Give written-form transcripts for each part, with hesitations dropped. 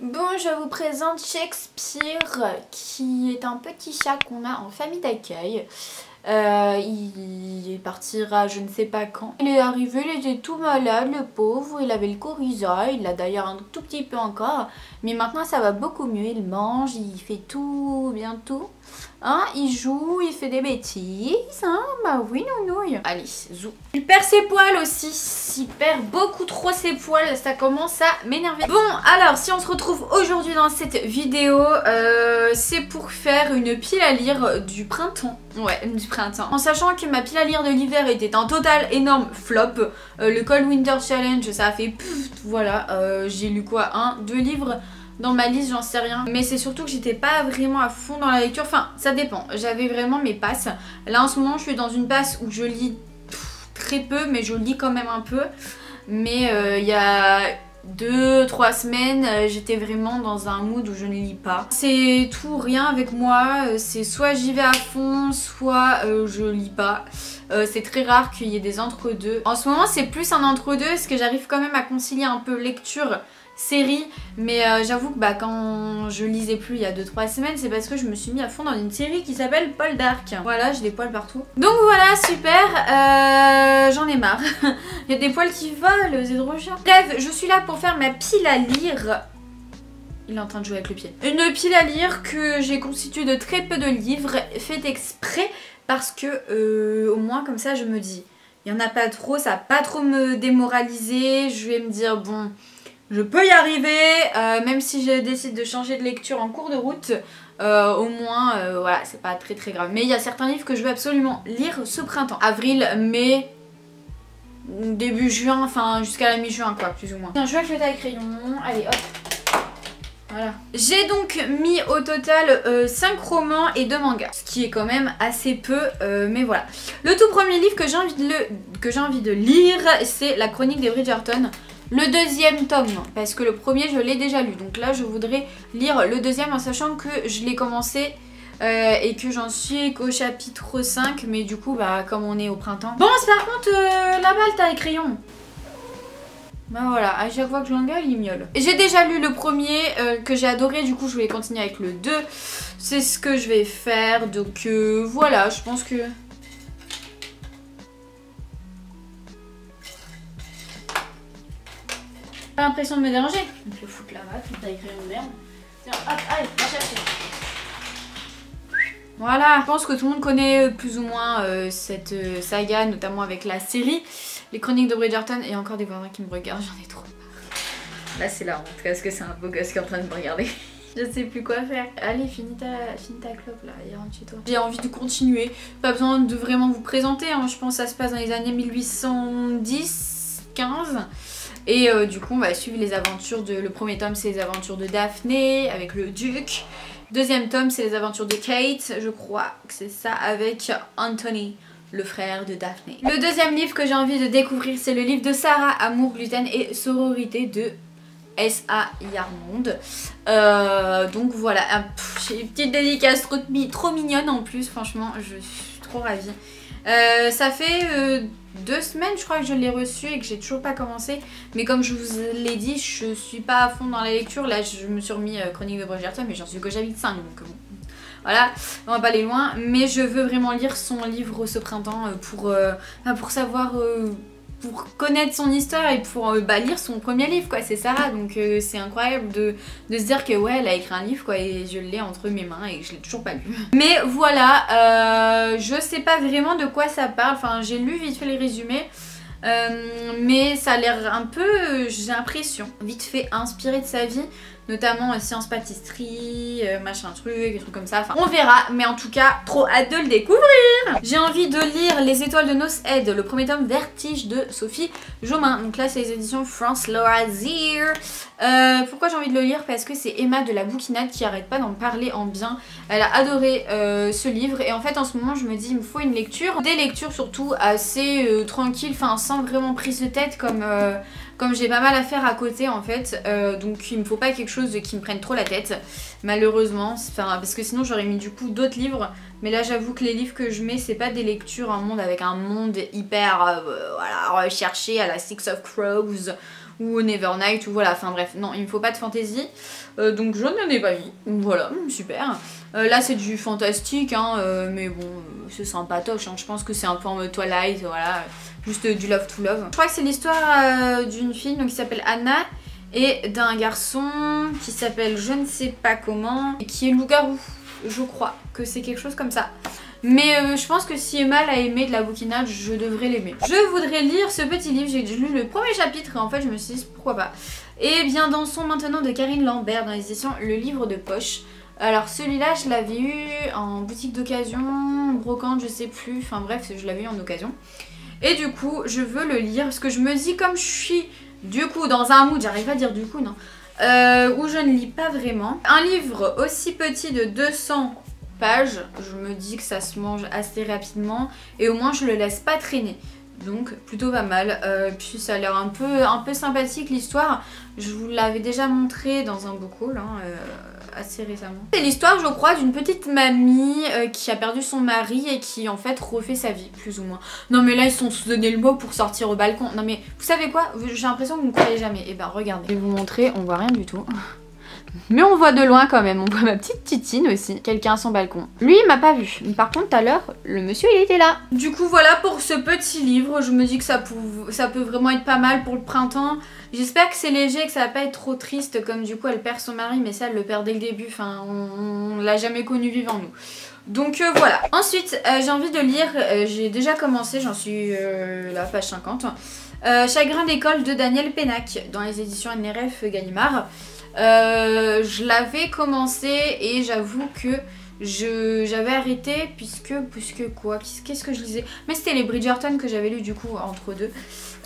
Bon, je vous présente Shakespeare, qui est un petit chat qu'on a en famille d'accueil. Il partira je ne sais pas quand. Il est arrivé, il était tout malade, le pauvre, il avait le coryza, il l'a d'ailleurs un tout petit peu encore. Mais maintenant ça va beaucoup mieux, il mange, il fait tout, bien tout. Hein, il joue, il fait des bêtises, hein, bah oui nounouille. Allez, zou. Il perd ses poils aussi, il perd beaucoup trop ses poils, ça commence à m'énerver. Bon, alors si on se retrouve aujourd'hui dans cette vidéo, c'est pour faire une pile à lire du printemps. Ouais, du printemps. En sachant que ma pile à lire de l'hiver était un total énorme flop. Le Cold Winter Challenge, ça a fait pfff, voilà. J'ai lu quoi, 1, 2 livres dans ma liste, j'en sais rien. Mais c'est surtout que j'étais pas vraiment à fond dans la lecture. Enfin, ça dépend. J'avais vraiment mes passes. Là, en ce moment, je suis dans une passe où je lis très peu, mais je lis quand même un peu. Mais il y a 2-3 semaines, j'étais vraiment dans un mood où je ne lis pas. C'est tout rien avec moi, c'est soit j'y vais à fond, soit je lis pas. C'est très rare qu'il y ait des entre-deux. En ce moment c'est plus un entre-deux parce que j'arrive quand même à concilier un peu lecture, série, mais j'avoue que quand je lisais plus il y a 2-3 semaines, c'est parce que je me suis mis à fond dans une série qui s'appelle Paul Dark. Voilà, j'ai des poils partout. Donc voilà, super, j'en ai marre. Il y a des poils qui volent, c'est trop chiant. Bref, je suis là pour faire ma pile à lire. Il est en train de jouer avec le pied. Une pile à lire que j'ai constituée de très peu de livres, fait exprès parce que au moins comme ça je me dis, il n'y en a pas trop, ça va pas trop me démoraliser, je vais me dire bon, je peux y arriver, même si je décide de changer de lecture en cours de route, au moins, voilà, c'est pas très grave. Mais il y a certains livres que je veux absolument lire ce printemps. Avril, mai, début juin, enfin jusqu'à la mi-juin quoi, plus ou moins. Je vais avec le taille-crayon, allez hop. Voilà. J'ai donc mis au total 5 romans et 2 mangas, ce qui est quand même assez peu, mais voilà. Le tout premier livre que j'ai envie de lire, c'est La Chronique des Bridgerton. Le deuxième tome, parce que le premier je l'ai déjà lu, donc là je voudrais lire le deuxième en sachant que je l'ai commencé et que j'en suis qu'au chapitre 5, mais du coup comme on est au printemps. Bon, par contre là-bas le taille-crayon. Bah voilà, à chaque fois que je l'engueule, il miaule. J'ai déjà lu le premier que j'ai adoré, du coup je voulais continuer avec le 2. C'est ce que je vais faire, donc voilà, je pense que... Pas l'impression de me déranger. Donc le foutre là-bas, tout taille crayon de merde. Tiens, hop, allez, va chercher. Voilà, je pense que tout le monde connaît plus ou moins cette saga, notamment avec la série. Les Chroniques de Bridgerton, et encore des voisins qui me regardent, j'en ai trop marre. Là c'est la honte, parce que c'est un beau gosse qui est en train de me regarder. Je sais plus quoi faire. Allez, finis ta clope là, et rentre chez toi. J'ai envie de continuer, pas besoin de vraiment vous présenter, hein. Je pense que ça se passe dans les années 1810-15. Et du coup on va suivre les aventures de... Le premier tome c'est les aventures de Daphné avec le duc. Deuxième tome c'est les aventures de Kate, je crois que c'est ça, avec Anthony, le frère de Daphné. Le deuxième livre que j'ai envie de découvrir c'est le livre de Sarah, Amour, gluten et sororité de S.A. Yarmond. Donc voilà, j'ai une petite dédicace trop mignonne en plus, franchement je suis trop ravie. Ça fait 2 semaines je crois que je l'ai reçu et que j'ai toujours pas commencé, mais comme je vous l'ai dit je suis pas à fond dans la lecture. Là je me suis remis Chronique de Bridgerton, mais j'en suis que j'habite 5 donc bon. Voilà, on va pas aller loin, mais je veux vraiment lire son livre ce printemps pour savoir, pour connaître son histoire et pour lire son premier livre quoi, c'est Sarah, donc c'est incroyable de se dire que ouais elle a écrit un livre quoi et je l'ai entre mes mains et que je l'ai toujours pas lu. Mais voilà, je sais pas vraiment de quoi ça parle, enfin j'ai lu vite fait les résumés. Mais ça a l'air un peu, j'ai l'impression, vite fait inspiré de sa vie, notamment sciences pâtisserie, machin truc, des trucs comme ça, enfin on verra, mais en tout cas trop hâte de le découvrir. J'ai envie de lire Les Étoiles de Noces Aide, le premier tome Vertige de Sophie Jomain, donc là c'est les éditions France Loisirs. Pourquoi j'ai envie de le lire? Parce que c'est Emma de la Bouquinade qui arrête pas d'en parler en bien. Elle a adoré ce livre et en fait en ce moment je me dis il me faut une lecture, des lectures surtout assez tranquilles, enfin sans vraiment prise de tête comme j'ai pas mal à faire à côté en fait, donc il me faut pas quelque chose qui me prenne trop la tête malheureusement, parce que sinon j'aurais mis du coup d'autres livres, mais là j'avoue que les livres que je mets c'est pas des lectures avec un monde hyper voilà, recherché à la Six of Crows ou Nevernight, ou voilà, enfin bref, non, il me faut pas de fantasy. Donc je n'en ai pas mis, voilà, super. Là c'est du fantastique, hein, mais bon, c'est sympatoche, hein. Je pense que c'est un peu en mode Twilight, voilà, juste du love to love. Je crois que c'est l'histoire d'une fille donc, qui s'appelle Anna et d'un garçon qui s'appelle je ne sais pas comment, et qui est loup-garou, je crois que c'est quelque chose comme ça. Mais je pense que si Emma l'a aimé de la bouquinade, je devrais l'aimer. Je voudrais lire ce petit livre, j'ai lu le premier chapitre et en fait je me suis dit pourquoi pas. Et bien Dansons maintenant de Karine Lambert dans les éditions Le Livre de Poche. Alors celui-là je l'avais eu en boutique d'occasion, brocante je sais plus, enfin bref je l'avais eu en occasion. Et du coup je veux le lire parce que je me dis comme je suis du coup dans un mood, j'arrive pas à dire du coup non, où je ne lis pas vraiment. Un livre aussi petit de 200 pages, je me dis que ça se mange assez rapidement et au moins je le laisse pas traîner. Donc plutôt pas mal, puis ça a l'air un peu sympathique l'histoire. Je vous l'avais déjà montré dans un book haul hein, assez récemment. C'est l'histoire je crois d'une petite mamie qui a perdu son mari et qui en fait refait sa vie plus ou moins. Non mais là ils sont se donné le mot pour sortir au balcon. Non mais vous savez quoi, j'ai l'impression que vous ne croyez jamais. Et ben regardez, je vais vous montrer, on voit rien du tout. Mais on voit de loin quand même, on voit ma petite Titine aussi, quelqu'un à son balcon. Lui il m'a pas vu, par contre tout à l'heure, le monsieur il était là. Du coup voilà pour ce petit livre, je me dis que ça peut vraiment être pas mal pour le printemps. J'espère que c'est léger, que ça va pas être trop triste comme du coup elle perd son mari, mais ça elle le perd dès le début, enfin on l'a jamais connu vivant nous. Donc voilà. Ensuite j'ai envie de lire, j'ai déjà commencé, j'en suis la page 50. Chagrin d'école de Daniel Pénac dans les éditions NRF Gallimard. Je l'avais commencé et j'avoue que j'avais arrêté puisque quoi, qu'est-ce que je lisais, mais c'était les Bridgerton que j'avais lu du coup entre deux,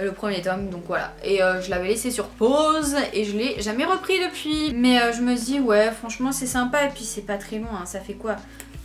le premier tome, donc voilà, et je l'avais laissé sur pause et je l'ai jamais repris depuis, mais je me dis ouais franchement c'est sympa et puis c'est pas très long hein, ça fait quoi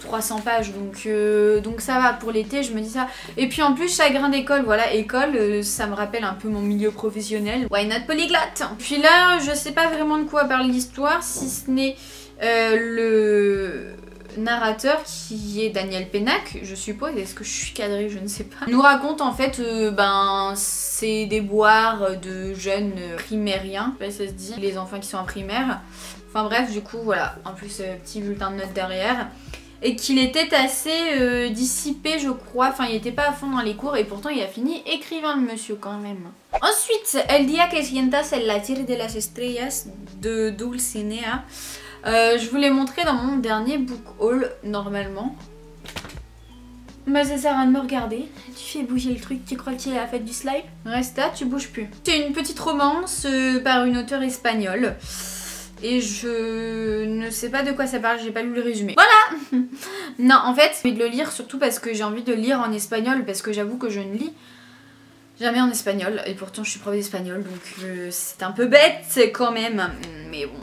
300 pages donc ça va pour l'été, je me dis ça. Et puis en plus chagrin d'école, voilà, école ça me rappelle un peu mon milieu professionnel. Why not polyglotte. Puis là je sais pas vraiment de quoi parle l'histoire si ce n'est le narrateur qui est Daniel Pénac je suppose, est-ce que je suis cadrée, je ne sais pas, nous raconte en fait c'est des déboires de jeunes primériens, je sais pas si ça se dit, les enfants qui sont en primaire, enfin bref du coup voilà, en plus petit bulletin de notes derrière. Et qu'il était assez dissipé je crois, enfin il était pas à fond dans les cours et pourtant il a fini écrivain le monsieur quand même. Ensuite, El día que sientas el latir de las estrellas de Dulcinea. Je vous l'ai montré dans mon dernier book haul normalement. Bah ça sert à de me regarder, tu fais bouger le truc, tu crois qu'il est à la fête du slime? Reste là, tu bouges plus. C'est une petite romance par une auteure espagnole. Et je ne sais pas de quoi ça parle, j'ai pas lu le résumé. Voilà. Non, en fait, j'ai envie de le lire surtout parce que j'ai envie de le lire en espagnol, parce que j'avoue que je ne lis jamais en espagnol, et pourtant je suis prof d'espagnol, donc c'est un peu bête quand même, mais bon.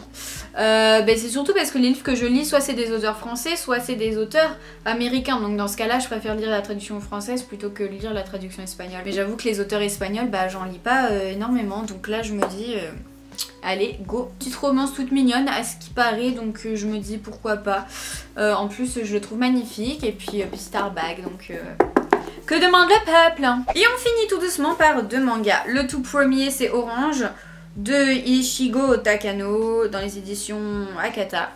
C'est surtout parce que les livres que je lis, soit c'est des auteurs français, soit c'est des auteurs américains, donc dans ce cas-là, je préfère lire la traduction française plutôt que lire la traduction espagnole. Mais j'avoue que les auteurs espagnols, bah j'en lis pas énormément, donc là je me dis... allez, go. Petite romance toute mignonne à ce qui paraît, donc je me dis pourquoi pas. En plus, je le trouve magnifique. Et puis Starbag, donc que demande le peuple? Et on finit tout doucement par deux mangas. Le tout premier, c'est Orange, de Ichigo Takano, dans les éditions Akata.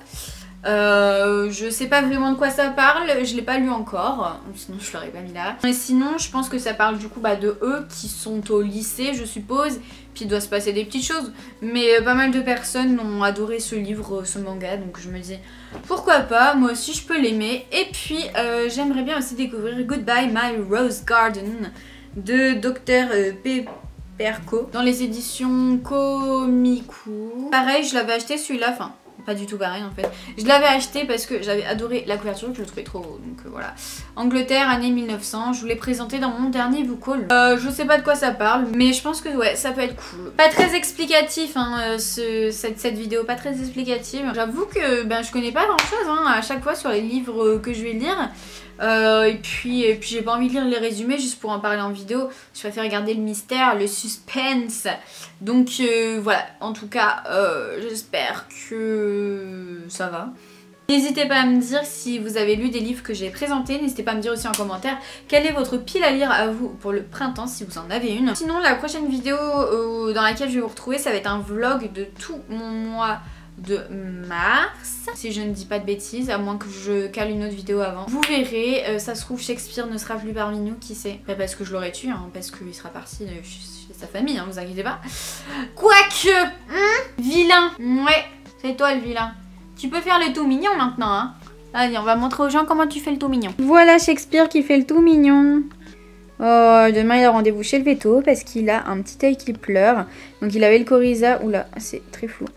Je sais pas vraiment de quoi ça parle, je l'ai pas lu encore, sinon je l'aurais pas mis là. Mais sinon je pense que ça parle du coup de eux qui sont au lycée je suppose, puis il doit se passer des petites choses. Mais pas mal de personnes ont adoré ce livre, ce manga, donc je me dis pourquoi pas, moi aussi je peux l'aimer. Et puis j'aimerais bien aussi découvrir Goodbye My Rose Garden de Dr Pepperco dans les éditions Komiku. Pareil je l'avais acheté celui-là, enfin pas du tout pareil en fait. Je l'avais acheté parce que j'avais adoré la couverture, je le trouvais trop beau, donc voilà. Angleterre, année 1900, je vous l'ai présenté dans mon dernier book haul. Je sais pas de quoi ça parle, mais je pense que ouais, ça peut être cool. Pas très explicatif hein, cette vidéo, pas très explicative. J'avoue que je connais pas grand chose hein, à chaque fois sur les livres que je vais lire. Et puis j'ai pas envie de lire les résumés juste pour en parler en vidéo. Je préfère regarder le mystère, le suspense. Donc voilà, en tout cas j'espère que ça va. N'hésitez pas à me dire si vous avez lu des livres que j'ai présentés. N'hésitez pas à me dire aussi en commentaire quelle est votre pile à lire à vous pour le printemps si vous en avez une. Sinon la prochaine vidéo dans laquelle je vais vous retrouver, ça va être un vlog de tout mon mois de mars, si je ne dis pas de bêtises, à moins que je cale une autre vidéo avant. Vous verrez, ça se trouve Shakespeare ne sera plus parmi nous, qui sait. Pas parce que je l'aurais tué, hein, parce qu'il sera parti chez sa famille, hein, vous inquiétez pas. Quoique, vilain, ouais, c'est toi le vilain. Tu peux faire le tout mignon maintenant, hein. Allez, on va montrer aux gens comment tu fais le tout mignon. Voilà Shakespeare qui fait le tout mignon. Oh, demain il a rendez-vous chez le véto parce qu'il a un petit œil qui pleure. Donc il avait le coryza, oula, c'est très flou.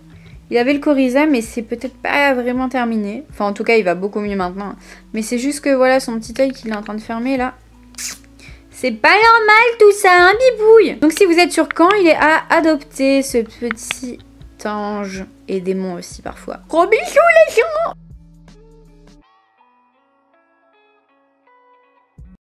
Il avait le coryza, mais c'est peut-être pas vraiment terminé. Enfin, en tout cas, il va beaucoup mieux maintenant. Mais c'est juste que, voilà, son petit œil qu'il est en train de fermer, là. C'est pas normal, tout ça, hein, bibouille. Donc, si vous êtes sur Caen, il est à adopter, ce petit ange. Et démon aussi, parfois. Gros bisous, les gens.